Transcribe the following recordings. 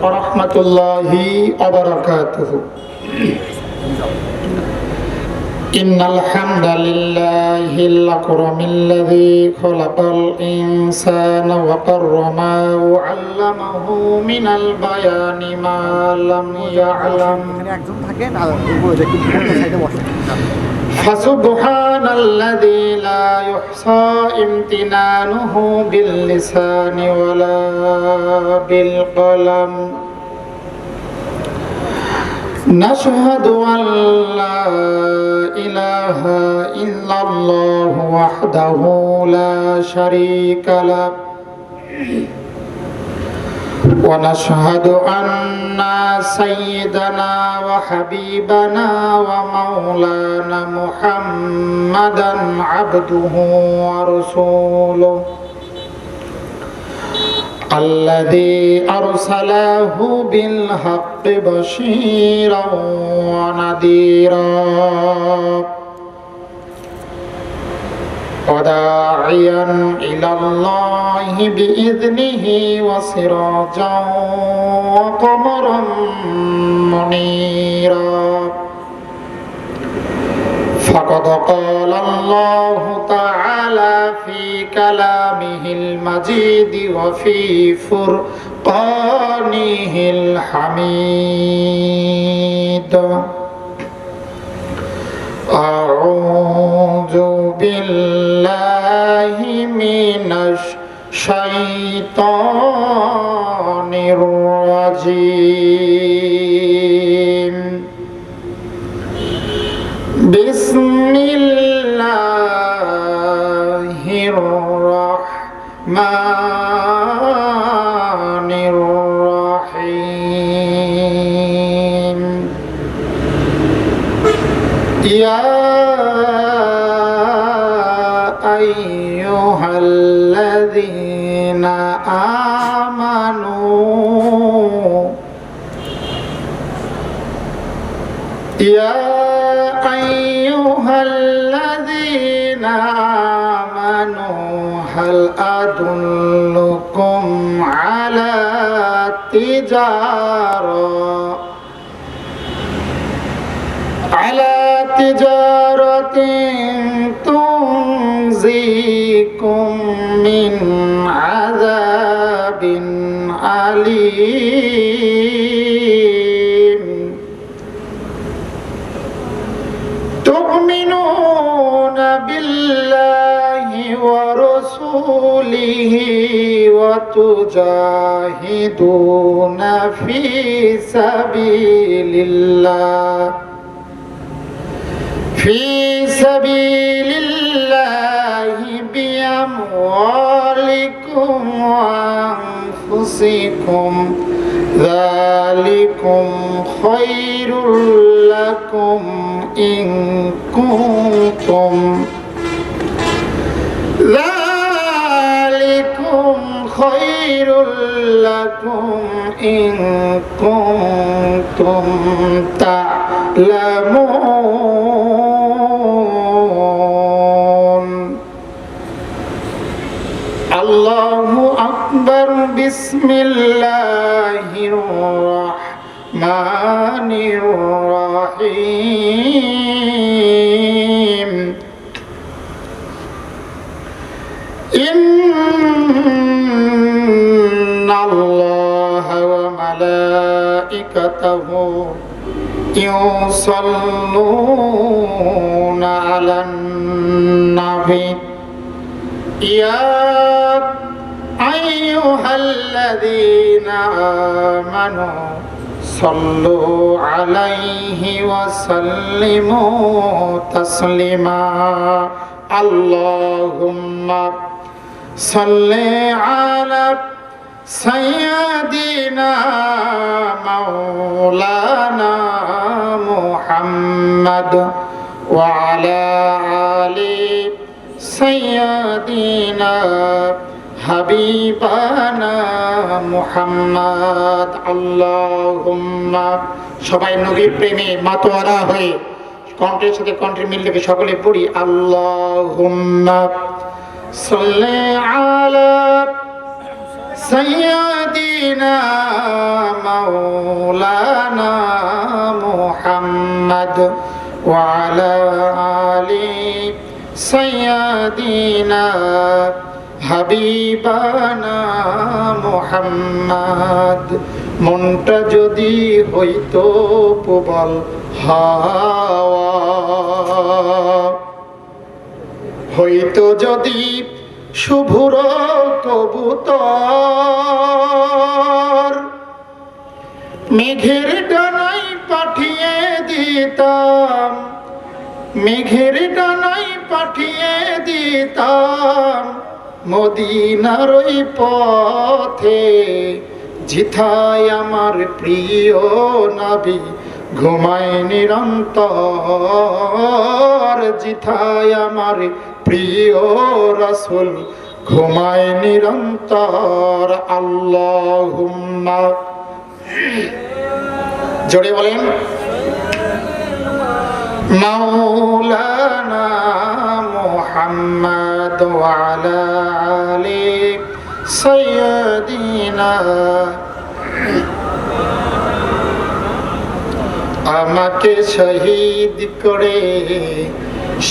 ورحمة الله وبركاته. إن الحمد لله الأكرم الذي خلق الإنسان وكرمه وعلمه من البيان ما لم يعلم فسبحان الذي لا يحصى امتنانه باللسان ولا بالقلم. نشهد أن لا إله إلا الله وحده لا شريك له ونشهد أن سيدنا وحبيبنا ومولانا محمدا عبده ورسوله الذي أرسله بالحق بشيرا ونذيرا وداعيا إلى الله بإذنه وسراجا وقمرا منيرا. فقد قال الله تعالى في كلامه المجيد وفي فرقانه الحميد. أعوذ بالله من الشيطان الرجيم. بسم الله الرحمن الرحيم. يا أيها الذين آمنوا هل أدلكم على تجارة تنجيكم من عذاب أليم تؤمنون بالله ورسوله وتجاهدون في سبيل الله بأموالكم وأنفسكم ذلكم خير لكم إن كنتم تعلمون. الله أكبر. بسم الله الرحمن الرحيم. إن الله وملائكته يصلون على النبي يا أيها الذين آمنوا صلوا عليه وسلموا تسليما. اللهم صل على سيدنا مولانا محمد وعلى آل سيدنا হাবিবানা মুহাম্মদ। আল্লাহুম্মা, সবাই নবীর প্রেমে মাতোয়ারা হয়ে কণ্ঠের সাথে কণ্ঠের মিল রেখে সকলে পড়ি আল্লাহুম্মা সাল্লি আলা সাইয়্যিদিনা মাওলানা মুহাম্মদ ওয়া আলা আলি সাইয়্যিদিনা হাবিবানা মুহাম্মদ। মনটা যদি হইতো প্রবল হাওয়া, হইতো যদি শুভ্র কবুতর, মেঘের ডানাই পাঠিয়ে দিতাম, মেঘের ডানাই পাঠিয়ে দিতাম মদিনার ওই পথে, জিথায় আমার প্রিয় নবী ঘুমায় নিরন্তর, জিথায় আমার প্রিয় রাসূল ঘুমায় নিরন্তর। আল্লাহুম্মা, জোরে বলেন, মাওলানা মুহাম্মদ ওয়া আলা আলি সাইয়্যিদিনা। আমাকে শহীদ করে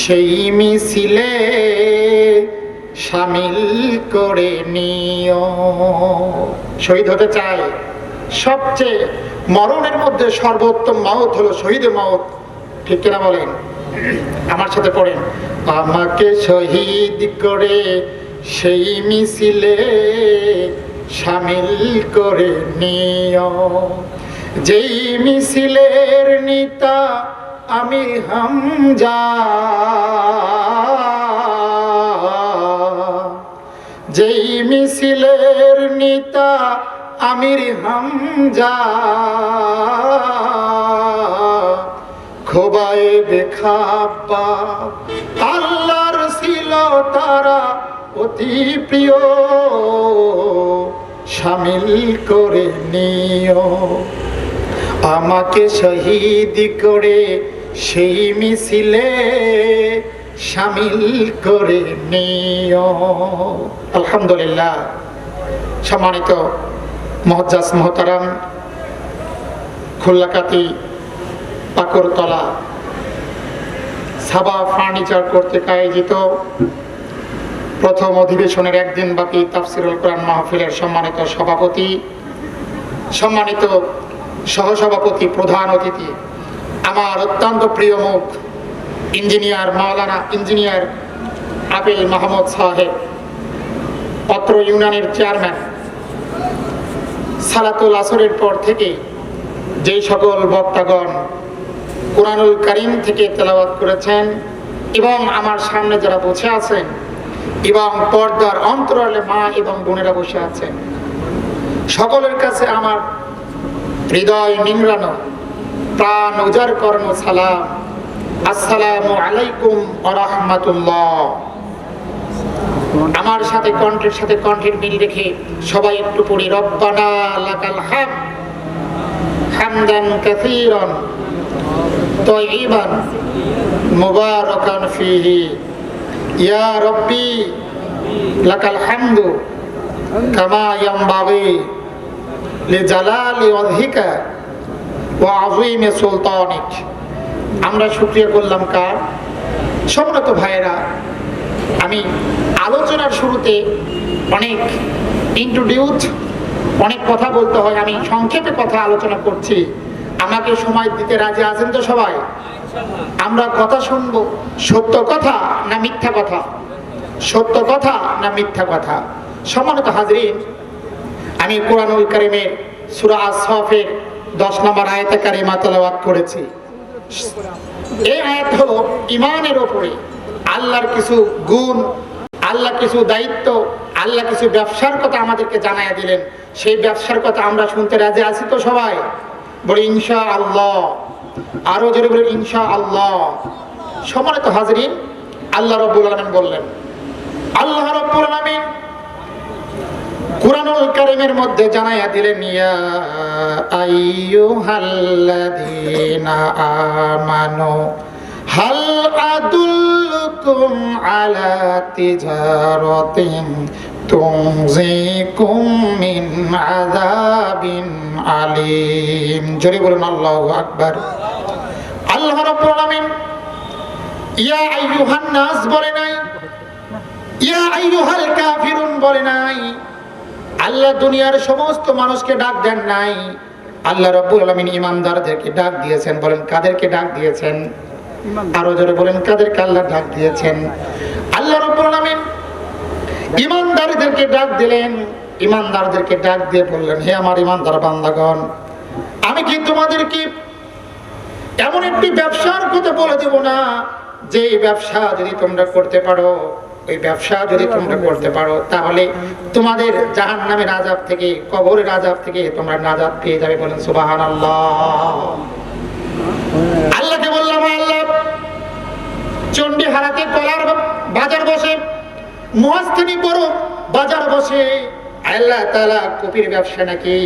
সেই মিছিলে শামিল করে নিও। শহীদ হতে চাই, সবচেয়ে মরণের মধ্যে সর্বোত্তম মওত হলো শহীদের মওত, ঠিক কিনা বলেন? আমার সাথে পড়েন, আমাকে শহীদ করে সেই মিছিলে শামিল করে নিও, যেই মিছিলের নেতা আমি হামজা, যেই মিছিলের নেতা আমির হামজা, খোবায়েবে খাব্বাব আল্লাহর ছিল তারা অতি প্রিয়, শামিল করে নিও। আমাকে শহীদ করে সেই মিছিলে শামিল করে নিও। আলহামদুলিল্লাহ। সম্মানিত মুআজ্জাজ মুহতারাম, খুলনাকাতি পাকরতলা সাবা ফার্নিচার কর্তৃক আয়োজিত প্রথম অধিবেশনের একদিন ব্যাপী তাফসিরুল কোরআন মাহফিলের সম্মানিত সভাপতি, সম্মানিত সহসভাপতি, প্রধান অতিথি, আমার অত্যন্ত প্রিয় মুখ ইঞ্জিনিয়ার মাওলানা ইঞ্জিনিয়ার আবিল মাহমুদ সাহেব, পত্র ইউনিয়নের চেয়ারম্যান, সালাতুল আসরের পর থেকে যেই সকল বক্তাগণ কুরআনুল কারীম থেকে তেলাওয়াত করেছেন এবং আমার সামনে যারা বসে আছেন এবং পর্দার অন্তরালে মা এবং বোনেরা বসে আছেন, সকলের কাছে আমার হৃদয় নিংড়ানো, প্রাণ উজাড় করানো সালাম, আসসালামু আলাইকুম ওয়া রাহমাতুল্লাহ। আমার সাথে কণ্ঠের সাথে কণ্ঠের মিল রেখে সবাই একটু পড়ি, রব্বানা লাকাল হামদ হামদান কাসীরান তাইয়িবান মুবারাকান ফীহি, ইয়া রব্বি লাকাল হামদু কামা ইয়ানবাগি লিজালালি ওয়াজহিকা ওয়া আযীমি সুলতানিক। আমরা শুকরিয়া করলাম কার? সম্মানিত ভাইয়েরা, আমি আলোচনার শুরুতে অনেক ইন্ট্রোডিউস, অনেক কথা বলতে হয়, আমি সংক্ষেপে কথা আলোচনা করছি। আমাকে সময় দিতে রাজি আছেন তো সবাই? আমরা কথা শুনবো, সত্য কথা না মিথ্যা কথা, সত্য কথা না মিথ্যা কথা। সম্মানিত হাজরিন, আমি কুরআনুল কারীমের সূরা আস-সাফের 10 নম্বর আয়াতে কারিমা তেলাওয়াত করেছি। এই আয়াত হলো ঈমানের উপরে আল্লাহর কিছু গুণ, আল্লাহ কিছু দায়িত্ব, আল্লাহ কিছু ব্যবসার কথা আমাদেরকে জানাইয়া দিলেন। সেই ব্যবসার কথা আমরা শুনতে রাজি আছি তো সবাই? বলি ইনশাআল্লাহ, আরো জোরে বলি ইনশাআল্লাহ। সম্মানিত হাজরিন, আল্লাহ রাব্বুল আলামিন বললেন, আল্লাহ রাব্বুল আলামিন কুরআনুল কারীমের মধ্যে জানাইয়া দিলেন, ইয়া আইয়ুহাল্লাযীনা আমানু হাল আদুল্লুকুম আলা তিজারাতিন তুনজিকুম মিন আযাবিন আলীম। জোরে বলুন আল্লাহু আকবার। আল্লাহ রাব্বুল আলামিন ইয়া আইয়ুহান নাস বলে নাই, ইয়া আইয়ুহাল কাফিরুন বলে নাই। আল্লাহ দুনিয়ার সমস্ত মানুষকে ডাক দেন নাই, আল্লাহ রাব্বুল আলামিন ঈমানদারদেরকে ডাক দিয়েছেন। বলেন কাদেরকে ডাক দিয়েছেন? আরো জোরে বলেন কাদেরকে আল্লাহ ডাক দিয়েছেন? আল্লাহ রাব্বুল আলামিন ঈমানদারদেরকে ডাক দিলেন। ঈমানদারদেরকে ডাক দিয়ে বললেন, হে আমার ঈমানদার বান্দাগণ, আমি কি তোমাদেরকে এমন একটি ব্যবসার কথা বলে দেব না, যে ব্যবসা যদি তোমরা করতে পারো, ওই ব্যবসা যদি তোমরা করতে পারো, তাহলে তোমাদের জাহান্নামের আযাব থেকে, কবরের আযাব থেকে তোমরা নাজাত পেয়ে যাবে। বলেন সুবহানাল্লাহ। আল্লাহকে বললাম, আল্লাহ চন্ডী হারাতে কলার বাজার বসে, মহাস্থানী বড় বাজার বসে, আল্লাহ তাআলা কপির ব্যবসা নাকি,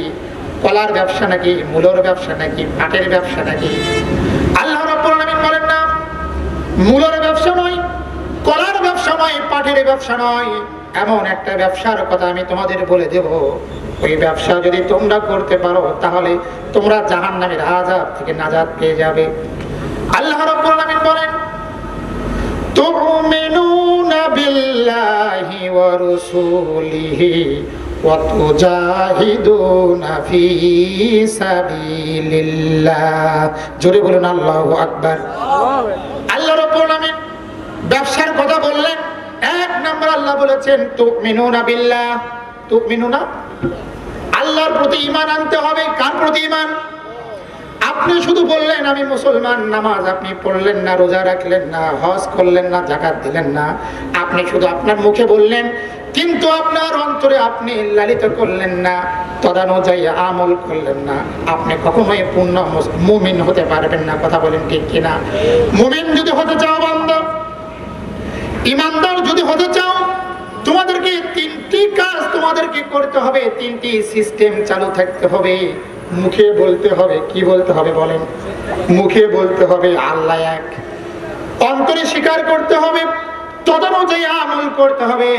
কলার ব্যবসা নাকি, মূলর ব্যবসা নাকি, পাটের ব্যবসা নাকি? আল্লাহ রাব্বুল আলামিন বলেন না, মূলর ব্যবসা নয়, কলার ব্যবসা নয়, পাটের ব্যবসা নয়, এমন একটা ব্যবসার কথা আমি তোমাদের বলে দেব, ওই ব্যবসা যদি তোমরা করতে পারো, তাহলে তোমরা জাহান্নামের আযাব থেকে নাজাত পেয়ে যাবে। আল্লাহ রাব্বুল আলামিন বলেন, তুমিনুনা বিল্লাহি ওয়া রাসূলিহি ওয়া তুজাহিদুনা ফি সাবিলিল্লাহ। জোরে বলুন আল্লাহু আকবার। আল্লাহ রাব্বুল আলামিন ব্যবসার কথা বললেন, এক নম্বর আল্লাহ বলেছেন তুমিনুনা বিল্লাহ। তুমিনুনা, আল্লাহর প্রতি ঈমান আনতে হবে। কার প্রতি ঈমান? আপনি শুধু বললেন আমি মুসলমান, নামাজ আপনি পড়লেন না, রোজা রাখলেন না, হজ করলেন না, যাকাত দিলেন না, আপনি শুধু আপনার মুখে বললেন, কিন্তু আপনার অন্তরে আপনি লালিত করলেন না, তদানুযায়ী আমল করলেন না, আপনি কখনোই পূর্ণ মুমিন হতে পারবেন না। কথা বলেন ঠিক কিনা? মুমিন যদি হতে চাও বান্দা, ঈমানদার যদি হতে চাও, তোমাদেরকে তিনটি কাজ তোমাদেরকে করতে হবে, তিনটি সিস্টেম চালু থাকতে হবে। মুখে বলতে হবে, কি বলতে হবে বলেন? মুখে বলতে হবে আল্লাহ এক, অন্তরে স্বীকার করতে হবে, তদনুযায়ী আমল করতে হবে।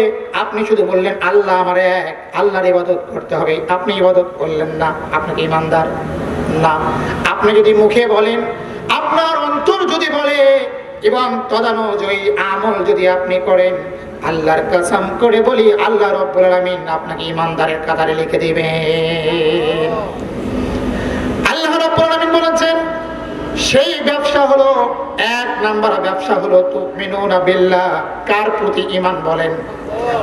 আপনি শুধু বললেন আল্লাহ আমার এক, আল্লাহর ইবাদত করতে হবে, আপনি ইবাদত করলেন না, আপনাকে ঈমানদার না। আপনি যদি মুখে বলেন, আপনার অন্তর যদি বলে, এবং তদানুযায়ী আমল যদি আপনি করেন, আল্লাহর কসম করে বলি, আল্লাহ রাব্বুল আলামিন আপনাকে ঈমানদারের কাতারে লিখে দিবেন। আল্লাহ রাব্বুল আলামিন বলেছেন, সেই ব্যবসা হলো, এক নাম্বার ব্যবসা হলো তুমিনুনা বিল্লাহ। কার প্রতি ঈমান বলেন?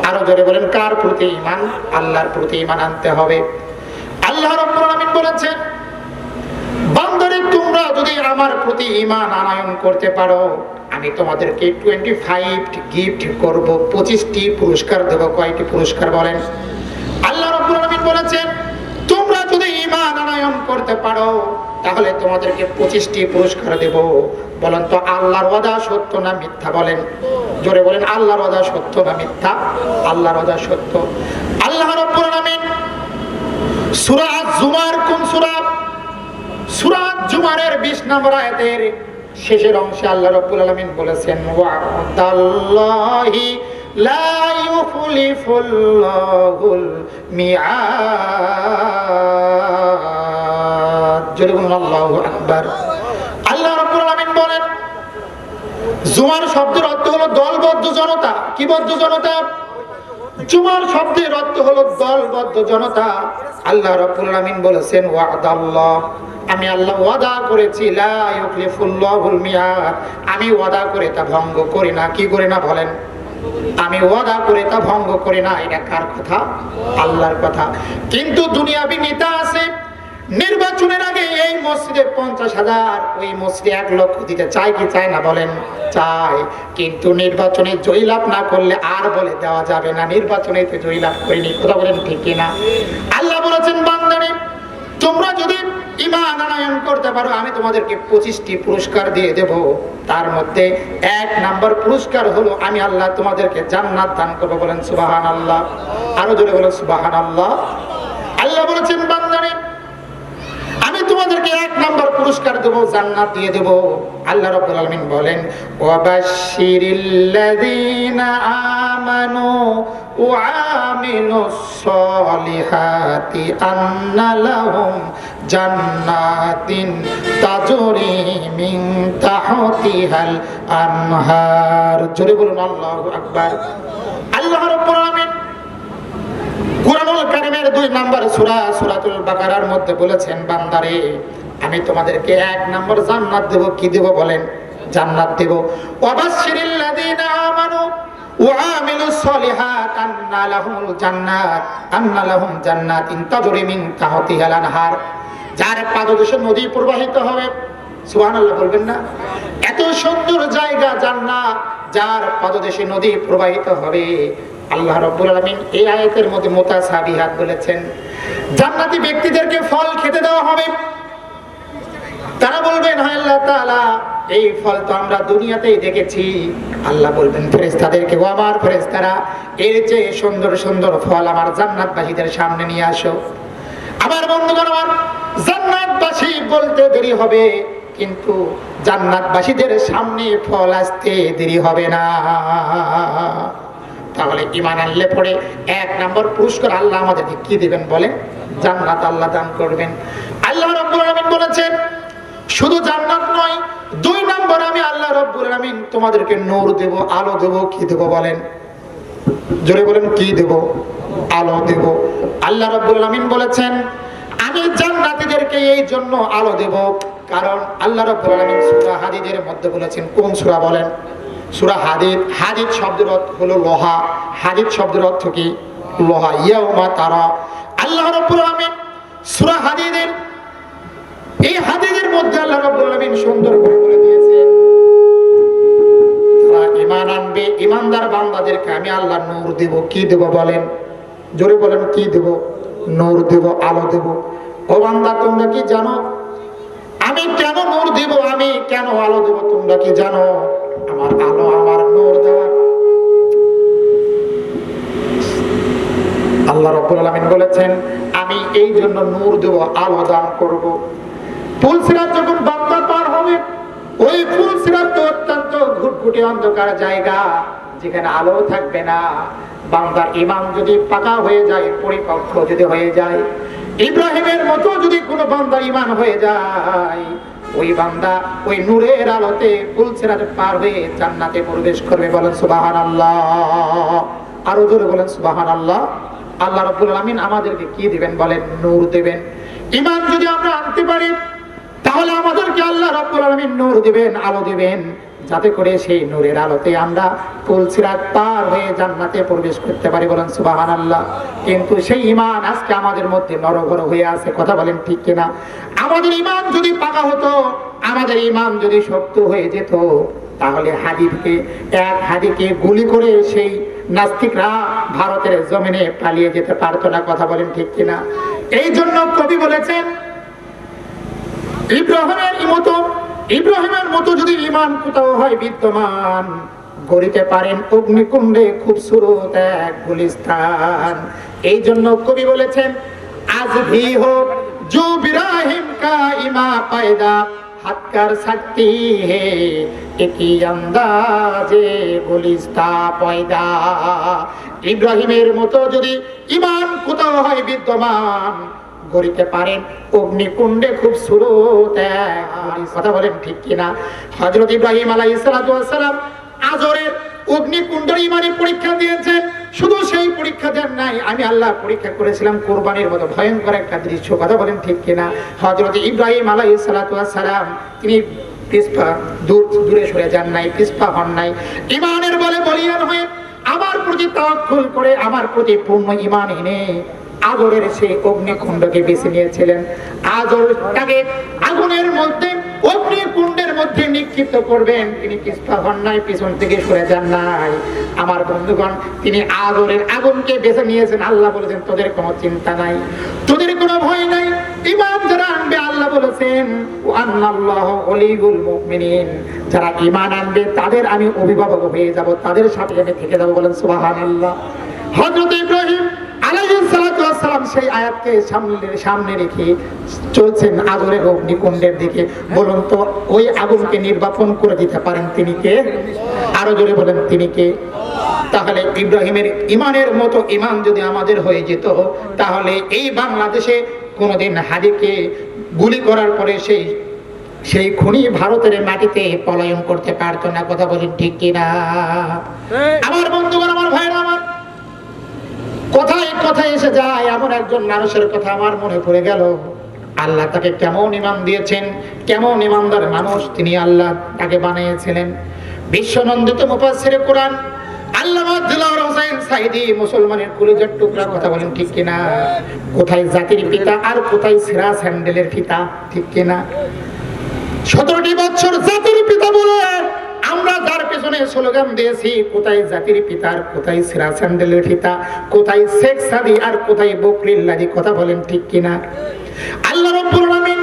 আরো জোরে বলেন কার প্রতি ঈমান? আল্লাহর প্রতি ঈমান আনতে হবে। আল্লাহ রাব্বুল আলামিন বলেছেন, বান্দারে তোমরা যদি আমার প্রতি ঈমান আনয়ন করতে পারো, আমি তোমাদেরকে 25 গিফট করব, 25টি পুরস্কার দেব। কয়টি পুরস্কার বলেন? আল্লাহ রাব্বুল আলামিন বলেছেন, তোমরা যদি ঈমান আনয়ন করতে পারো, তাহলে তোমাদেরকে 25টি পুরস্কার দেব। বলেন তো আল্লাহর ওয়াদা সত্য না মিথ্যা? বলেন জোরে বলেন, আল্লাহর ওয়াদা সত্য না মিথ্যা? আল্লাহর ওয়াদা সত্য। আল্লাহ রাব্বুল আলামিন সূরা আজ-জুমার, কোন সূরা? সূরা আজ-জুমারের 20 নম্বর আয়াতের শেষের অংশে আল্লাহ রাব্বুল আলামিন বলেছেন, ওয়াদাল্লাহি লা ইউখলিফুল্লাহুল মিআদ। জোরে বলুন আল্লাহু আকবার। আল্লাহ রাব্বুল আলামিন বলেন, জুমার শব্দের অর্থ হলো দলবদ্ধ জনতা। কি বদ্ধ জনতা? জুমার শব্দের অর্থ হলো দলবদ্ধ জনতা। আল্লাহ রাব্বুল আলামিন বলেছেন, ওয়াদাল্লাহ, আমি আল্লাহ ওয়াদা করেছি, লা ইউখলিফুল্লাহুল মিআদ, আমি ওয়াদা করে তা ভঙ্গ করি না। কি করি না বলেন? আমি ওয়াদা করে তা ভঙ্গ করি না। এটা কার কথা? আল্লাহর কথা। কিন্তু দুনিয়াবি নেতা আছে, নির্বাচনের আগে এই মসজিদে 50,000, ওই মসজিদে 1 লক্ষ দিতে চায় কি চায় না বলেন? চায়। কিন্তু নির্বাচনে জয়লাভ না করলে আর বলে দেওয়া যাবে না নির্বাচনে তো জয়লাভ করিনি। কথা বলেন ঠিক কিনা? আল্লাহ বলেছেন, বান্দারে তোমরা যদি ঈমান আনয়ন করতে পারো, আমি তোমাদেরকে 25টি পুরস্কার দিয়ে দেব। তার মধ্যে 1 নাম্বার পুরস্কার হলো, আমি আল্লাহ তোমাদেরকে জান্নাত দান করব। বলেন সুবহানাল্লাহ। আরো জোরে বলেন সুবহানাল্লাহ। আল্লাহ বলেছেন, বান্দারে আমি তোমাদেরকে 1 নাম্বার পুরস্কার দেব, জান্নাত দিয়ে দেব। আল্লাহ রাব্বুল আলামিন বলেন, ওয়াবাশশিরিল্লাযীনা আমানু ওয়ামিলুস সলিহাতি আন্না লাহুম জান্নাতিন তাজরি মিন তাহতিহাল আনহার। জোরে বলুন আল্লাহু আকবার। আল্লাহ রাব্বুল আলামিন কুরআনুল কারীমের 2 নম্বর সূরা সূরাতুল বাকারার মধ্যে বলেছেন, বান্দারে আমি তোমাদেরকে 1 নম্বর জান্নাত দেব। কি দেব বলেন? জান্নাত দেব। ওয়াবাশশিরিল লাযীনা আমানু ওয়া আমিলুস সলিহাত আন্না লাহুম জান্নাতিন তাজরি মিন তাহতিহাল আনহার। যার পাদদেশে নদী প্রবাহিত হবে, সুবহানাল্লাহ বলবেন না? এত সুন্দর জায়গা জান্নাত, যার পাদদেশে নদী প্রবাহিত হবে। আল্লাহ রাব্বুল আলামিন এই আয়াতের মধ্যে মুতাসাবিহাত বলেছেন, জান্নাতি ব্যক্তিদেরকে ফল খেতে দেওয়া হবে। তারা বলবেন, হে আল্লাহ তাআলা, এই ফল তো আমরা দুনিয়াতেই দেখেছি। আল্লাহ বলবেন ফেরেশতাদেরকে, ও আমার ফেরেশতারা, এর চেয়ে সুন্দর সুন্দর ফল আমার জান্নাতবাসীদের সামনে নিয়ে আসো। আমার বন্ধুগণ, আমার জান্নাতবাসী বলতে দেরি হবে, কিন্তু জান্নাতবাসীদের সামনে ফল আসতে দেরি হবে না। তাহলে ঈমান আনলে পরে 1 নম্বর পুরস্কার আল্লাহ আমাদেরকে কি দিবেন বলেন? জান্নাত আল্লাহ দান করবেন। আল্লাহ রাব্বুল আলামিন বলেছেন, শুধু জান্নাত নয়, 2 নম্বর আমি আল্লাহ রাব্বুল আলামিন তোমাদেরকে নূর দেব, আলো দেব। কি দেব বলেন? জোরে বলেন, কি দেব? আলো দেব। আল্লাহ রাব্বুল আলামিন বলেছেন, আমি জান্নাতীদেরকে এই জন্য আলো দেব, কারণ আল্লাহ রাব্বুল আলামিন সূরা হাদীদের মধ্যে বলেছেন। কোন সূরা বলেন? সূরা হাদীদ। হাদীদ শব্দের অর্থ হলো লোহা। হাদীদ শব্দের অর্থ কি? লোহা। ইয়াউমা তারা, আল্লাহ রাব্বুল আলামিন সূরা হাদীদের এই হাদীদের মধ্যে আল্লাহ রাব্বুল আলামিন সুন্দর করে বলে দিয়েছেন, যারা ঈমান আনবে, ঈমানদার বান্দাদেরকে আমি আল্লাহ নূর দেব। কি দেব বলেন? জোরে বলেন, কি দেব? নূর দেব, আলো দেব। ও বান্দা, তোমরা কি জানো আমি কেন নূর দেব, আমি কেন আলো দেব? তোমরা কি জানো? আমার আলো, আমার নূর দেওয়া, আল্লাহ রাব্বুল আলামিন বলেছেন, আমি এই জন্য নূর দেব, আলো দান করব। ফুলসিরাত যখন বান্দা পার হবে, ওই ফুলসিরাত তো অত্যন্ত ঘুটঘুটে অন্ধকার জায়গা, যেখানে আলো থাকবে না। বান্দার ঈমান যদি পাকা হয়ে যায়, পরিপক্ক যদি হয়ে যায়, ইব্রাহিমের মতো যদি কোনো বান্দার ঈমান হয়ে যায়, ওই বান্দা ওই নূরের আলোতে ফুলসিরাত পার হয়ে জান্নাতে প্রবেশ করবে। বলেন সুবহানাল্লাহ। আরো জোরে বলেন সুবহানাল্লাহ। আল্লাহ রাব্বুল আলামিন আমাদেরকে কি দিবেন বলেন? নূর দিবেন। ঈমান যদি আমরা আনতে পারি, তাহলে আমাদেরকে আল্লাহ রাব্বুল আলামিন নূর দিবেন, আলো দিবেন, যাতে করে সেই নূরের আলোতে আমরা ফুলসিরাত পার হয়ে জান্নাতে প্রবেশ করতে পারি। বলেন সুবহানাল্লাহ। কিন্তু সেই ঈমান আজকে আমাদের মধ্যে নরবর হয়ে আছে। কথা বলেন ঠিক কিনা? আমাদের ঈমান যদি পাকা হতো, আমাদের ঈমান যদি শক্ত হয়ে যেত, তাহলে এক হাদিকে গুলি করে সেই নাস্তিকরা ভারতের জমিনে পালিয়ে যেতে পারতো না। কথা বলেন ঠিক কিনা? এই জন্য কবি বলেছেন, ইব্রাহিমের মতো যদি ঈমান কোথাও হয় বিদ্যমান, গড়িতে পারেন অগ্নিকুণ্ডে খুব সুরত এক গুলিস্তান। এই জন্য কবি বলেছেন, আজ ভি হোক জো ইব্রাহিম কা ইমা পায়দা, হাতকার শক্তি হে একই আন্দাজে গুলিস্তা পয়দা। ইব্রাহিমের মতো যদি ঈমান কোথাও হয় বিদ্যমান, গড়িতে পারেন অগ্নিকুণ্ডে খুব সুরত। কথা বলেন ঠিক কিনা? হযরত ইব্রাহিম আলাইহিস সালাতু ওয়াস সালাম আজরের অগ্নিকুণ্ডের ঈমানের পরীক্ষা দিয়েছেন। শুধু সেই পরীক্ষা দেন নাই, আমি আল্লাহ পরীক্ষা করেছিলাম কুরবানির মতো ভয়ঙ্কর একটা দৃশ্য। কথা বলেন ঠিক কিনা? হযরত ইব্রাহিম আলাইহিস সালাতু ওয়াস সালাম তিনি পিছপা দূরে সরে যান নাই, পিছপা হন নাই। ঈমানের বলে বলিয়ান হয়ে আমার প্রতি তাওয়াক্কুল করে, আমার প্রতি পূর্ণ ঈমান এনে আগুনের সেই অগ্নিকুণ্ডকে বেছে নিয়েছিলেন। আগুনটাকে আগুনের মধ্যে, অগ্নিকুণ্ডের মধ্যে নিক্ষিপ্ত করবেন, তিনি পিছপা হন নাই, পিছন থেকে সরে যান নাই। আমার বন্ধুগণ, তিনি আগুনকে বেছে নিয়েছেন। আল্লাহ বলেছেন, তোদের কোনো চিন্তা নাই, তোদের কোনো ভয় নাই। ঈমান যারা আনবে, আল্লাহ বলেছেন, আল্লাহু ওয়ালিউল মুমিনিন, যারা ঈমান আনবে তাদের আমি অভিভাবক হয়ে যাব, তাদের সাথে আমি থেকে যাব। বলেন সুবহানাল্লাহ। হযরত ইব্রাহিম আলাইহিস সালাতু ওয়াস সালাম সেই আয়াতকে সামনে রেখে চলছেন আগুনের অগ্নিকুণ্ডের দিকে। বলুন তো, ওই আগুনকে নির্বাপন করে দিতে পারেন তিনি কে? আরো জোরে বলেন, তিনি কে? তাহলে ইব্রাহিমের ইমানের মতো ইমান যদি আমাদের হয়ে যেত, তাহলে এই বাংলাদেশে কোনোদিন হাদিকে গুলি করার পরে সেই খুনি ভারতের মাটিতে পলায়ন করতে পারতো না। কথা বলেন ঠিক কিনা? আমার বন্ধুগণ, আমার ভাইরা আমার, কোথায় কোথায় এসে যায় এমন একজন মানুষের কথা আমার মনে পড়ে গেল। আল্লাহ তাকে কেমন ইমান দিয়েছেন, কেমন ইমানদার মানুষ তিনি আল্লাহ তাকে বানিয়েছিলেন। বিশ্বনন্দিত মুফাসসিরে কোরআন আল্লামা দিলওয়ার হোসেন সাইদি মুসলমানের কলিজার টুকরা। কথা বলেন ঠিক কিনা? কোথায় জাতির পিতা আর কোথায় সিরাজ হ্যান্ডেলের পিতা, ঠিক কিনা? 17টি বছর জাতির পিতা বলে আমরা যার পেছনে স্লোগান দিয়েছি, কোথায় জাতির পিতা আর কোথায় সিরাজ হ্যান্ডেলের পিতা, কোথায় শেখ সাদি আর কোথায় বকরিল্লাহি। কথা বলেন ঠিক কিনা? আল্লাহ রাব্বুল আলামিন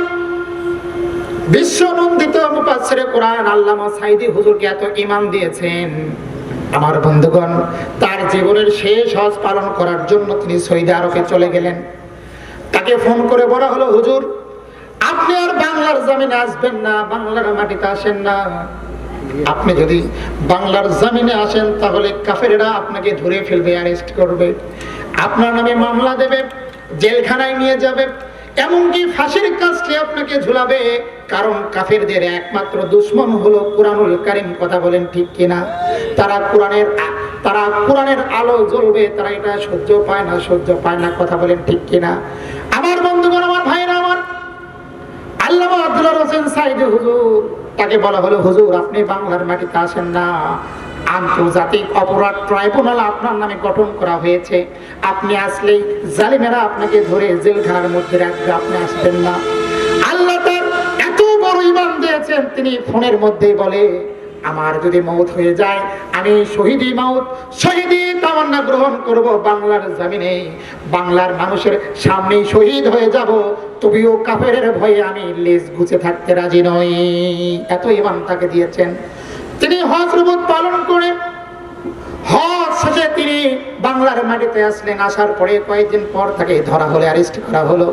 বিশ্বনন্দিত মুফাসসিরে কোরআন আল্লামা সাইদি হুজুরকে এত ঈমান দিয়েছেন, আমার বন্ধুগণ, তার জীবনের শেষ হজ পালন করার জন্য তিনি সৌদি আরবে চলে গেলেন। তাকে ফোন করে বলা হলো, হুজুর আপনি আর বাংলার জমিনে আসবেন না, বাংলার মাটিতে আসেন না। আপনি যদি বাংলার জমিনে আসেন তাহলে কাফেররা আপনাকে ধরে ফেলবে, অ্যারেস্ট করবে, আপনার নামে মামলা দেবে, জেলখানায় নিয়ে যাবে, এমনকি ফাঁসির কাস্টে আপনাকে ঝুলাবে। কারণ কাফেরদের একমাত্র দুশমন হলো কুরআনুল কারীম। কথা বলেন ঠিক কিনা? তারা কোরআনের আলো জ্বলবে, তারা এটা সহ্য পায় না। কথা বলেন ঠিক কিনা? আমার বন্ধুগণ, আমার ভাইরা আমার, আল্লামা আব্দুল্লাহ হোসেন সাইদি হুজুর, তাকে বলা হলো, হুজুর আপনি বাংলার মাটিতে আসেন না, আন্তর্জাতিক অপরাধ ট্রাইব্যুনাল আপনার নামে গঠন করা হয়েছে, আপনি আসলেই জালিমেরা আপনাকে ধরে জেলখানার মধ্যে রাখবে, আপনি আসবেন না। আল্লাহ তার এত বড় ঈমান দিয়েছেন, তিনি ফোনের মধ্যেই বলে, আমার যদি মওত হয়ে যায়, আমি শহীদি তামান্না গ্রহণ করব বাংলার জমিনে, বাংলার মানুষের সামনেই শহীদ হয়ে যাব, তবেও কাফেরের ভয়ে আমি লেজ গুছে থাকতে রাজি নই। এত ঈমান তাকে দিয়েছেন। তিনি হজ রুবত পালন করে হজ শেষে তিনি বাংলার মাটিতে আসলেন। আসার পরে কয়েকদিন পর তাকে ধরা হলো, অ্যারেস্ট করা হলো।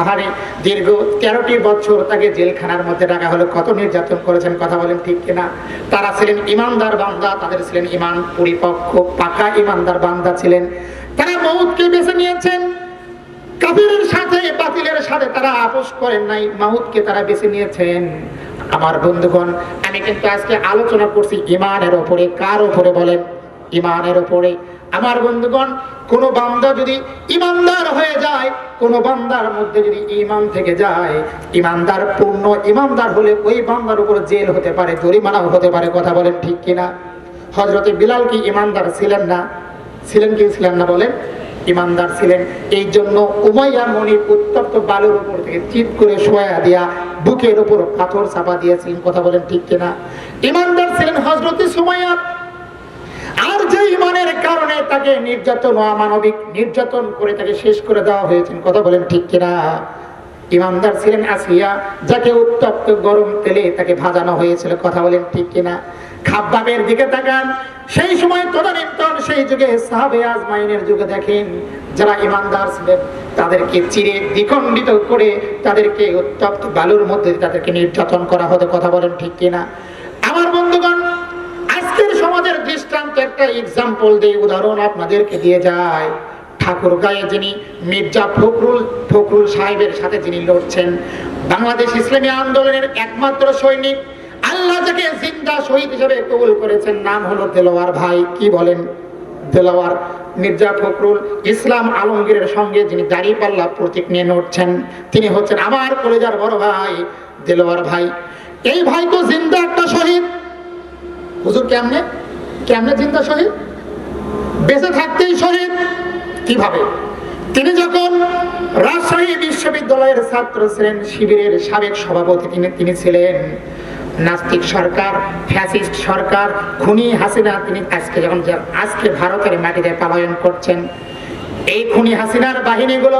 আহারে, দীর্ঘ 13টি বছর তাকে জেলখানার মধ্যে রাখা হলো। কত নির্যাতন করেছেন, কথা বলেন ঠিক কিনা? তারা ছিলেন ইমানদার বান্দা, তাদের ছিলেন ইমান পরিপক্ক, পাকা ইমানদার বান্দা ছিলেন। তারা মওতকে বেছে নিয়েছেন। কাফিরের সাথে, বাতিলের সাথে তারা আপোষ করেন নাই, মওতকে তারা বেছে নিয়েছেন। আমার বন্ধুগণ, আমি কিন্তু আজকে আলোচনা করছি ইমানের উপরে। কার উপরে বলেন? ইমানের উপরে। আমার বন্ধুগণ, কোন বান্দা যদি ইমানদার হয়ে যায়, কোন বান্দার মধ্যে যদি ঈমান থেকে যায়, ইমানদার, পূর্ণ ইমানদার হলে ওই বান্দার উপর জেল হতে পারে, জরিমানাও হতে পারে। কথা বলেন ঠিক কিনা? হযরতে বিলাল কি ইমানদার ছিলেন না? ছিলেন কি ছিলেন না বলেন? ইমানদার ছিলেন। এই জন্য উমাইয়া মনির উত্তপ্ত বালুর উপর থেকে চিৎ করে শোয়া দিয়া বুকের উপর পাথর চাপা দিয়েছিলেন। কথা বলেন ঠিক কিনা? ইমানদার ছিলেন হযরতে সুমাইয়া। আর যে ইমানের কারণে তাকে নির্যাতন, অমানবিক নির্যাতন করে তাকে শেষ করে দেওয়া হয়েছে। কথা বলেন ঠিক কিনা? ইমানদার ছিলেন আসিয়া, যাকে উত্তপ্ত গরম তেলে তাকে ভাজানো হয়েছিল। কথা বলেন ঠিক কিনা? খাব্বাবের দিকে তাকান, সেই সময় তদানীন্তন সেই যুগে সাহাবে আজমাইনের যুগে দেখেন, যারা ইমানদার ছিলেন তাদেরকে চিরে দ্বিখণ্ডিত করে তাদেরকে উত্তপ্ত বালুর মধ্যে তাদেরকে নির্যাতন করা হতো। কথা বলেন ঠিক কিনা? আমার বন্ধুগণ, আজকের সমাজের দৃষ্টান্ত একটা এক্সাম্পল দেই, উদাহরণ আপনাদেরকে দিয়ে যায়। ঠাকুরগাঁয়ে যিনি মির্জা ফখরুল সাহেবের সাথে যিনি লড়ছেন, বাংলাদেশ ইসলামী আন্দোলনের একমাত্র সৈনিক, আল্লাহ যাকে জিন্দা শহীদ হিসেবে কবুল করেছেন, নাম হলো দেলোয়ার ভাই। কি বলেন? দেলোয়ার। মির্জা ফখরুল ইসলাম আলমগীরের সঙ্গে যিনি দাঁড়িপাল্লা প্রতীক নিয়ে লড়ছেন, তিনি হচ্ছেন আমার কলেজার বড় ভাই দেলোয়ার ভাই। এই ভাই তো জিন্দা একটা শহীদ। হুজুর কেমনে জিন্দা শহীদ? বেঁচে থাকতেই শহীদ। কিভাবে? তিনি যখন রাজশাহী বিশ্ববিদ্যালয়ের ছাত্র ছিলেন, শিবিরের সাবেক সভাপতি তিনি ছিলেন। নাস্তিক সরকার, ফ্যাসিস্ট সরকার, খুনি হাসিনা তিনি আজকে ভারতের মাটিতে পলায়ন করছেন। এই খুনি হাসিনার বাহিনীগুলো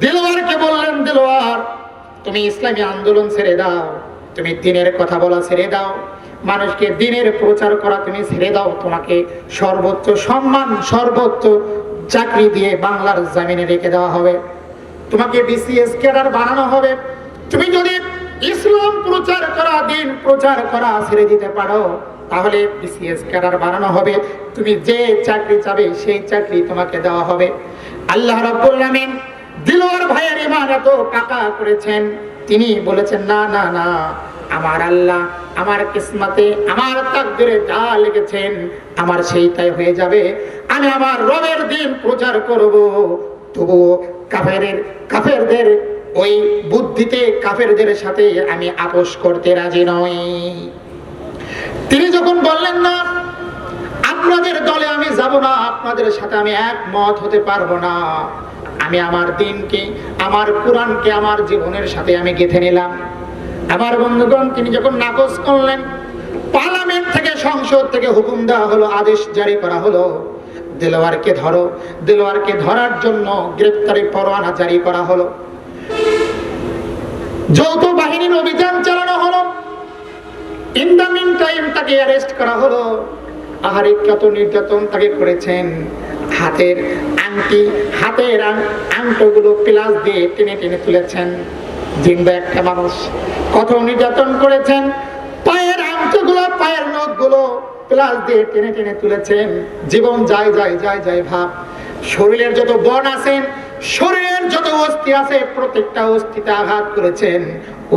দেলোয়ারকে বললেন, দেলোয়ার তুমি ইসলামী আন্দোলন ছেড়ে দাও, তুমি দ্বীনের কথা বলা ছেড়ে দাও, মানুষকে দ্বীনের প্রচার করা তুমি ছেড়ে দাও, তোমাকে সর্বোচ্চ সম্মান, সর্বোচ্চ চাকরি দিয়ে বাংলার জমিনে রেখে দেওয়া হবে, তোমাকে বিসিএস ক্যাডার বানানো হবে। তুমি যদি ইসলাম প্রচার করা, দ্বীন প্রচার করা ছেড়ে দিতে পারো, তাহলে বিসিএস ক্যাডার বানানো হবে, তুমি যে চাকরি চাবে সেই চাকরি তোমাকে দেওয়া হবে। আল্লাহ রাব্বুল আলামিন দিলওয়ার ভাইয়ের ঈমান এত পাকা করেছেন, তিনি বলেছেন না না না, আমার আল্লাহ আমার কিসমতে আমার তাকদীরে যা লিখেছেন আমার সেইটাই হয়ে যাবে, আমি আমার রবের দিন প্রচার করব। তবু কাফেরদের ওই বুদ্ধিতে কাফেরদের সাথে আমি আপোষ করতে রাজি নই। তিনি যখন বললেন না আপনাদের দলে আমি যাব না, আপনাদের সাথে আমি একমত হতে পারবো না, আমি আমার দিনকে আমার কোরআনকে আমার জীবনের সাথে আমি গেঁথে নিলাম। আমার বন্ধুগণ, তিনি যখন নাকচ করলেন, পার্লামেন্ট থেকে সংসদ থেকে হুকুম দেওয়া হলো, আদেশ জারি করা হলো, দেলোয়ারকে ধরো। দেলোয়ারকে ধরার জন্য গ্রেফতারি পরোয়ানা জারি করা হলো, যৌথ বাহিনীর অভিযান চালানো হলো। ইন দ্য মিন টাইম তাকে অ্যারেস্ট করা হলো। আহারে কত নির্যাতন তাকে করেছেন। হাতের আংটিগুলো প্লাস দিয়ে টেনে টেনে তুলেছেন। জিন্দা একটা মানুষ, কত নির্যাতন করেছেন। পায়ের আংটিগুলো, পায়ের নখগুলো প্লাস দিয়ে টেনে টেনে তুলেছেন। জীবন যায় যায় যায় যায় ভাব। শরীরের যত বন আছেন, শরীরের যত অস্থি আছে, প্রত্যেকটা অস্থিতে আঘাত করেছেন,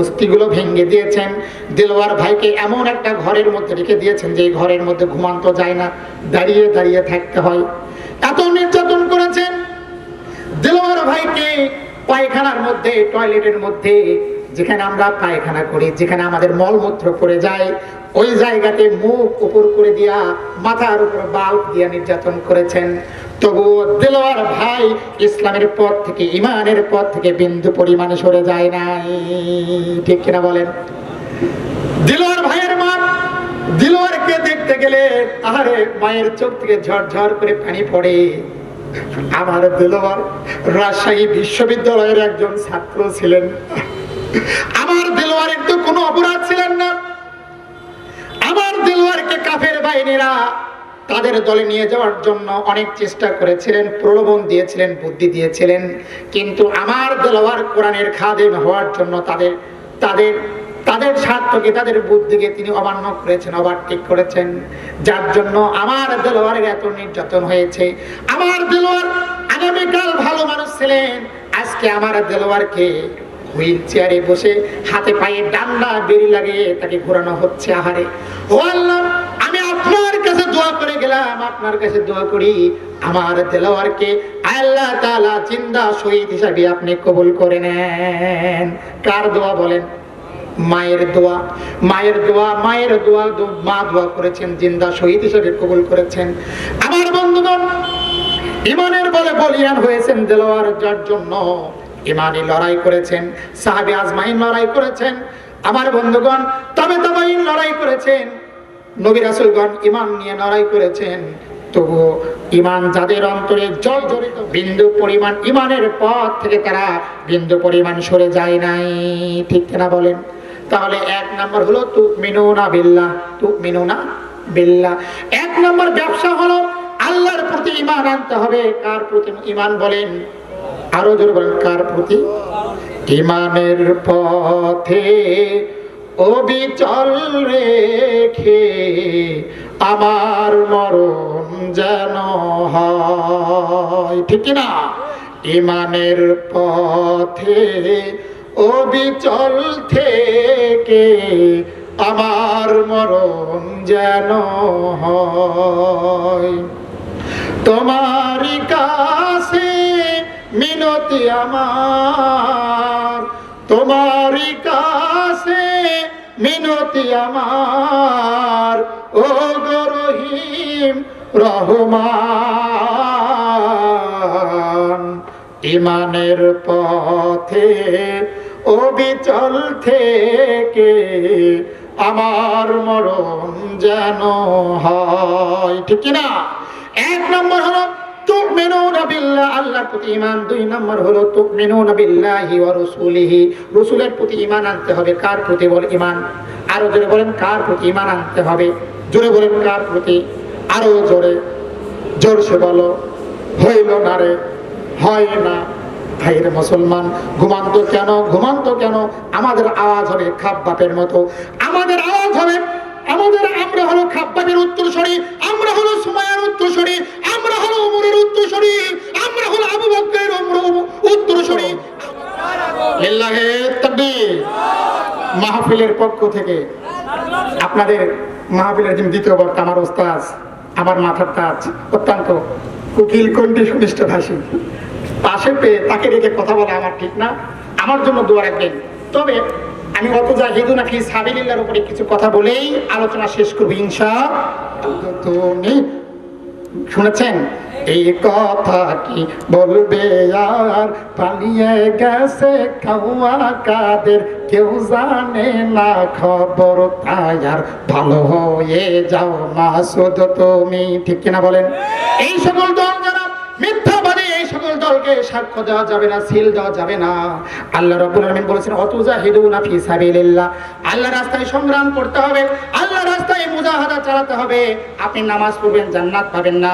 অস্থিগুলো ভেঙে দিয়েছেন। দিলওয়ার ভাইকে এমন একটা ঘরের মধ্যে রেখে দিয়েছেন যে ঘরের মধ্যে ঘুমানো যায় না, দাঁড়িয়ে দাঁড়িয়ে থাকতে হয়। এত নির্যাতন করেছেন। দিলওয়ার ভাইকে পায়খানার মধ্যে, টয়লেটের মধ্যে, যেখানে আমরা পায়খানা করি, যেখানে আমাদের মলমূত্র পড়ে যায়, ওই জায়গাতে মুখ উপর করে দিয়া, মাথার উপর বাল্ব দিয়া নির্যাতন করেছেন। তবুও দিলওয়ার ভাই ইসলামের পথ থেকে, ইমানের পথ থেকে বিন্দু পরিমাণে সরে যায় নাই। ঠিক কিনা বলেন? দিলওয়ার ভাইয়ের মা, দিলওয়ারকে দেখতে গেলে আহারে মায়ের চোখ থেকে ঝরঝর করে পানি পড়ে। আমার দিলওয়ার রাজশাহী বিশ্ববিদ্যালয়ের একজন ছাত্র ছিলেন। আমার দিলওয়ারের তো কোনো অপরাধ ছিলেন না। আমার দিলওয়ারকে কাফের বাহিনীরা তাদের দলে নিয়ে যাওয়ার জন্য অনেক চেষ্টা করেছিলেন, প্রলোভন দিয়েছিলেন, বুদ্ধি দিয়েছিলেন, কিন্তু আমার দিলওয়ার কোরআনের খাদেম হওয়ার জন্য তাদের স্বার্থকে, তাদের বুদ্ধিকে তিনি অমান্য করেছেন, ওভারটেক করেছেন, যার জন্য আমার দিলওয়ারের এত নির্যাতন হয়েছে। আমার দিলওয়ার আগামীকাল ভালো মানুষ ছিলেন, আজকে আমার দিলওয়ারকে হুইল চেয়ারে বসে হাতে পায়ে ডান্ডা বেরি লাগিয়ে তাকে ঘোরানো হচ্ছে। আহারে ও আল্লাহ, আমি আপনার কাছে দোয়া করে গেলাম, আপনার কাছে দোয়া করি আমার দিলওয়ারকে আল্লাহ তাআলা জিন্দা শহীদ হিসাবে আপনি কবুল করে নেন। কার দোয়া বলেন? মায়ের দোয়া। মায়ের দোয়া, মায়ের দোয়া, মা দোয়া করেছেন, জিন্দা শহীদ হিসাবে কবুল করেছেন। আমার বন্ধুগণ, ইমানের বলে বলিয়ান হয়েছেন দিলওয়ার, যার জন্য ইমানি লড়াই করেছেন, সাহাবে আজমাইন লড়াই করেছেন। আমার বন্ধুগণ, তবে তাবাইন লড়াই করেছেন, নবী রাসূলগণ ইমান নিয়ে লড়াই করেছেন। তবু ইমান যাদের অন্তরে জড়িত, বিন্দু পরিমাণ ইমানের পথ থেকে তারা বিন্দু পরিমাণ সরে যায় নাই। ঠিক কিনা বলেন? তাহলে এক নম্বর হলো তুমিনুনা বিল্লাহ, তুমিনুনা বিল্লাহ। এক নম্বর ব্যবসা হলো আল্লাহর প্রতি ইমান আনতে হবে। কার প্রতি ইমান বলেন? আরো জোরে বলেন, কার প্রতি? ইমানের পথে অবিচল রেখে আমার মরণ যেন হয়। ঠিক না? ইমানের পথে অবিচল থেকে আমার মরণ যেন হয়। তোমারই কাছে মিনতি আমার, তোমারই কাছে মিনতি আমার, ও গো রহিম রহমান। ইমানের পথে অবিচল থেকে আমার মরণ যেন হয়। ঠিক না? এক নম্বর হলো তুমিনুনা বিল্লাহ, আল্লাহর প্রতি ঈমান। দুই নম্বর হলো তুমিনুনা বিল্লাহি ওয়া রাসূলিহি, রাসূলের প্রতি ঈমান আনতে হবে। কার প্রতি বল? ঈমান। আরো জোরে বলেন, কার প্রতি ঈমান আনতে হবে? জোরে বলেন, কার প্রতি? আরো জোরে, জোরসে বলো। হইল না রে, হয় না। ভাইয়ের মুসলমান, ঘুমান্ত কেন? ঘুমান্ত কেন? আমাদের আওয়াজ হবে খাব্বাবের মতো, আমাদের আওয়াজ হবে আমরা হলো খাব্বাবের উত্তরসূরি, আমরা হলো সুমাইয়ার উত্তরসূরি, আমরা হলো ওমরের উত্তরসূরি, আমরা হলো আবু বকরের উত্তরসূরি। লিল্লাহি তাকবীর। মাহফিলের পক্ষ থেকে আপনাদের মাহফিলের যিনি দ্বিতীয় বক্তা আমার ওস্তাদ, আমার মাথার তাজ, অত্যন্ত কুকিল কণ্ঠী সুনিষ্ঠ ভাষী, পাশে পেয়ে তাকে রেখে কথা বলা আমার ঠিক না। আমার জন্য দোয়া রাখবেন। তবে আমি ওয়াতুজাহিদুনা ফি সাবিলিল্লাহর উপরে কিছু কথা বলেই আলোচনা শেষ করব ইনশাআল্লাহ। তুমি শুনেছেন এই কথা কি বলবে আর পালিয়ে গেছে খাওয়া কাদের, কেউ জানে না খবর, তাই আর ভালো হয়ে যাও মাসুদ তুমি। ঠিক কিনা বলেন? এই সকল দল যারা মিথ্যাবাদী, এই সকল দলকে সাক্ষ্য দেওয়া যাবে না, সিল দেওয়া যাবে না। আল্লাহ রাব্বুল আলামিন বলেছেন ওয়াতুজাহিদুনা ফি সাবিলিল্লাহ, আল্লাহর রাস্তায় সংগ্রাম করতে হবে, আল্লাহর রাস্তায় মুজাহাদা চালাতে হবে। আপনি নামাজ পড়বেন জান্নাত পাবেন না,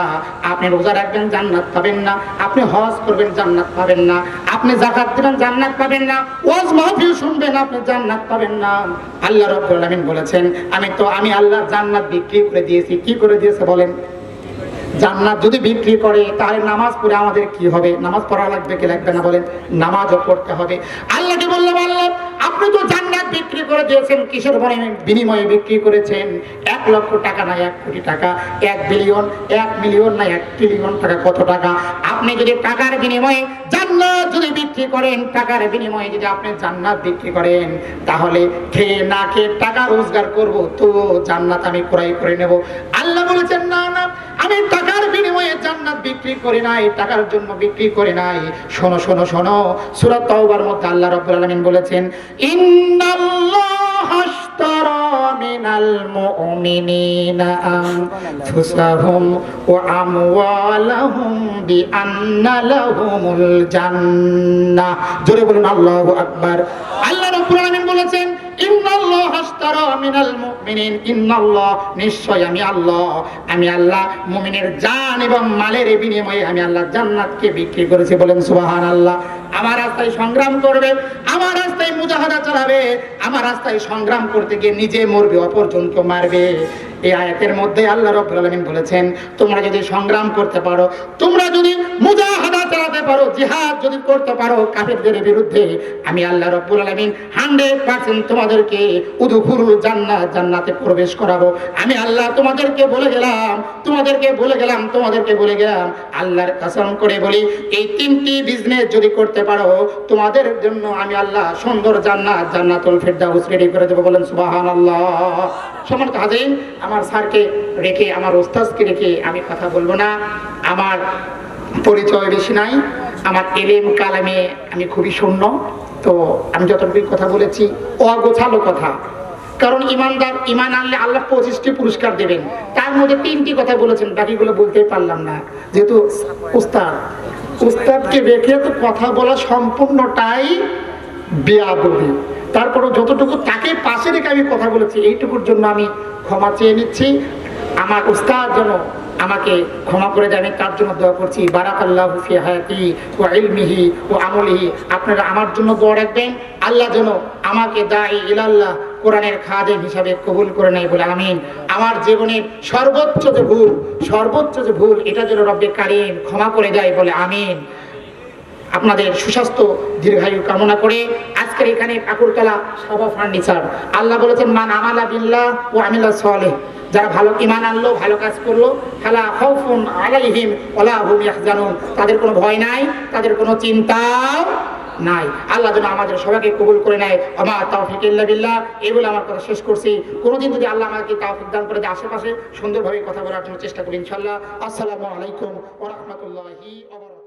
আপনি রোজা রাখবেন জান্নাত পাবেন না, আপনি হজ করবেন জান্নাত পাবেন না, আপনি যাকাত দিবেন জান্নাত পাবেন না, ওয়াজ মাহফিল শুনবেন আপনি জান্নাত পাবেন না। আল্লাহ রাব্বুল আলামিন বলেছেন আমি আল্লাহ জান্নাত বিক্রি করে দিয়েছি। কি করে দিয়েছে বলেন? জান্নাত যদি বিক্রি করে তাহলে নামাজ পড়ে আমাদের কি হবে? নামাজ পড়া লাগবে কি লাগবে না বলেন? নামাজও পড়তে হবে। আল্লাহকে বললাম আল্লাহ আপনি তো জান্নাত বিক্রি করে দিয়েছেন, কিসের বিনিময়ে বিক্রি করেছেন? 1 লক্ষ টাকা না 1 কোটি টাকা, 1 বিলিয়ন, 1 মিলিয়ন না 1 ট্রিলিয়ন টাকা, কত টাকা? আপনি যদি টাকার বিনিময়ে জান্নাত যদি বিক্রি করেন, টাকার বিনিময়ে যদি আপনি জান্নাত বিক্রি করেন, তাহলে খেয়ে না খেয়ে টাকা রোজগার করব, তো জান্নাত আমি ক্রয় করে নেব। আল্লাহ বলেছেন না না, আমি টাকার বিনিময়ে জান্নাত বিক্রি করি নাই, টাকার জন্য বিক্রি করি নাই। শোনো শোনো শোনো, সূরা তাওবার মধ্যে আল্লাহ রাব্বুল আলামিন বলেছেন ইন্নাল্লাহা আশতারা মিনাল মুমিনিনা আনফুসাহুম ওয়া আমওয়ালাহুম বিআন্না লাহুমুল জান্নাহ। জোরে বলুন আল্লাহু আকবার। আল্লাহ রাব্বুল আলামিন বলেছেন ইন্নাল্লাহা আশতারা মিনাল মুমিনিন, ইন্নাল্লাহ নিশ্চয় আমি আল্লাহ মুমিনের জান এবং মালের বিনিময়ে আমি আল্লাহ জান্নাতকে বিক্রি করেছি। বলেন সুবহানাল্লাহ। আমার রাস্তায় সংগ্রাম করবে, আমার রাস্তায় মুজাহাদা চালাবে, আমার রাস্তায় সংগ্রাম করতে গিয়ে নিজে মরবে, অপরজনকে মারবে। এই আয়াতের মধ্যে আল্লাহ রাব্বুল আলামিন বলেছেন তোমরা যদি সংগ্রাম করতে পারো, তোমরা যদি মুজাহাদা চালাতে পারো, জিহাদ যদি করতে পারো কাফেরদের বিরুদ্ধে, আমি আল্লাহ রাব্বুল আলামিন 100% তোমাদেরকে উদখুলুল জান্নাত, জান্নাতে প্রবেশ করাবো। আমি আল্লাহ তোমাদেরকে বলে গেলাম আল্লাহর কসম করে বলি, এই 3টি বিজনেস যদি করতে পারো তোমাদের জন্য আমি আল্লাহ সুন্দর জান্নাত, জান্নাতুল ফেরদাউস রেডি করে দেবো। বলেন সুবহানাল্লাহ। সম্মানিত হাজির, আমার স্যারকে রেখে, আমার ওস্তাদকে রেখে আমি কথা বলবো না। আমার পরিচয় বেশি নাই, আমার এলেম কালামে আমি খুবই শূন্য। তো আমি যতটুকু কথা বলেছি অগোছালো কথা, কারণ ইমানদার ইমান আনলে আল্লাহ 25টি পুরস্কার দেবেন। তার মধ্যে 3টি কথা বলেছেন, বাকিগুলো বলতে পারলাম না, যেহেতু উস্তাদকে রেখে তো কথা বলা সম্পূর্ণটাই বেয়াদবি। তারপরও যতটুকু তাকে পাশে রেখে আমি কথা বলেছি, এইটুকুর জন্য আমি ক্ষমা চেয়ে নিচ্ছি। আমার উস্তাদ যেন আমাকে ক্ষমা করে দেয়, আমি তার জন্য দোয়া করছি। বারাকাল্লাহু ফি হায়াতি ওয়া ইলমিহি ওয়া আমলিহি। আপনারা আমার জন্য দোয়া রাখবেন, আল্লাহ যেন আমাকে দাঈ ইলাল্লাহ, কোরআনের খাদেম হিসাবে কবুল করে নেয় বলে আমিন। আমার জীবনের সর্বোচ্চ যে ভুল এটা যেন রব্বে কারীম ক্ষমা করে দেয় বলে আমিন। আপনাদের সুস্বাস্থ্য দীর্ঘায়ু কামনা করে আজকের এখানে কাকুরতলা সাবা ফার্নিচার, আল্লাহ বলেছেন মান আমালা বিল্লাহ ওয়া আমিলা সালেহ, যারা ভালো ঈমান আনলো, ভালো কাজ করলো, ফালা খাউফুন আলাইহিম ওয়ালা হুম ইয়াহজানুন, তাদের কোনো ভয় নাই, তাদের কোনো চিন্তা নাই। আল্লাহ যেন আমাদের সবাইকে কবুল করে নেয়। আমা তাওফিক ইল্লা বিল্লাহ। এই বলে আমার কথা শেষ করছি। কোনোদিন যদি আল্লাহ আমাকে তাওফিক দান করে দেয়, আশেপাশে সুন্দরভাবে কথা বলার জন্য চেষ্টা করি ইনশাআল্লাহ। আসসালামু আলাইকুম ওয়া রাহমাতুল্লাহি ওয়া বারাকাতুহু।